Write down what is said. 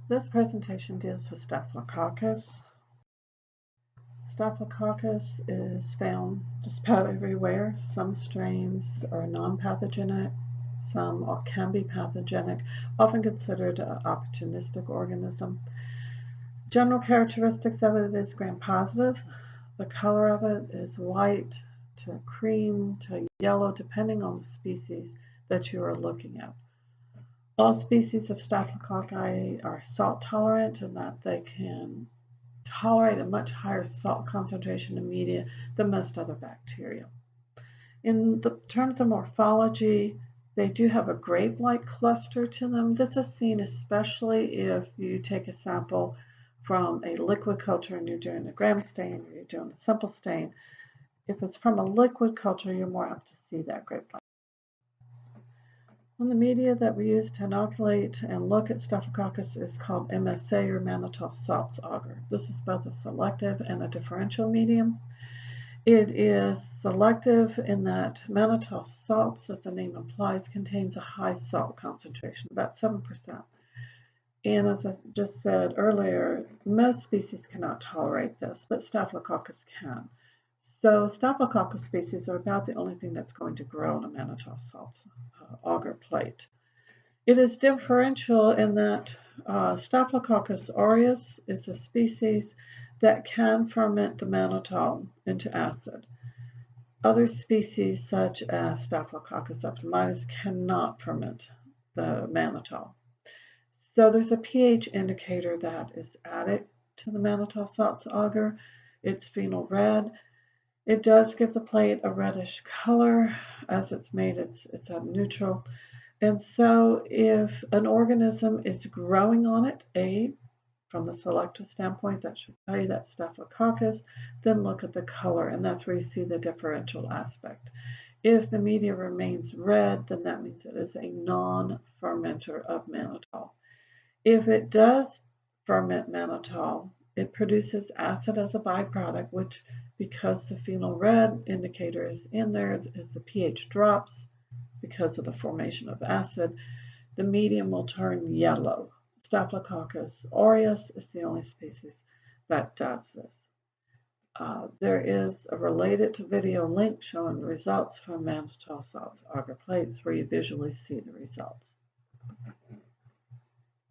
This presentation deals with Staphylococcus. Staphylococcus is found just about everywhere. Some strains are non-pathogenic, some can be pathogenic, often considered an opportunistic organism. General characteristics of it is gram-positive. The color of it is white to cream to yellow, depending on the species that you are looking at. All species of Staphylococci are salt tolerant in that they can tolerate a much higher salt concentration in media than most other bacteria. In the terms of morphology, they do have a grape-like cluster to them. This is seen especially if you take a sample from a liquid culture and you're doing a gram stain or you're doing a simple stain. If it's from a liquid culture, you're more apt to see that grape-like. Well, the media that we use to inoculate and look at Staphylococcus is called MSA, or mannitol salts agar. This is both a selective and a differential medium. It is selective in that mannitol salts, as the name implies, contains a high salt concentration, about 7%. And as I just said earlier, most species cannot tolerate this, but Staphylococcus can. So Staphylococcus species are about the only thing that's going to grow on a mannitol salt agar plate. It is differential in that Staphylococcus aureus is a species that can ferment the mannitol into acid. Other species, such as Staphylococcus epidermidis, cannot ferment the mannitol. So there's a pH indicator that is added to the mannitol salts agar. It's phenol red. It does give the plate a reddish color. As it's made, it's neutral. And so if an organism is growing on it, from the selective standpoint, that should tell you that's Staphylococcus, then look at the color, and that's where you see the differential aspect. If the media remains red, then that means it is a non-fermenter of mannitol. If it does ferment mannitol, it produces acid as a byproduct, which, because the phenol red indicator is in there, as the pH drops because of the formation of acid, the medium will turn yellow. Staphylococcus aureus is the only species that does this. There is a related video link showing the results from mannitol salts agar plates where you visually see the results.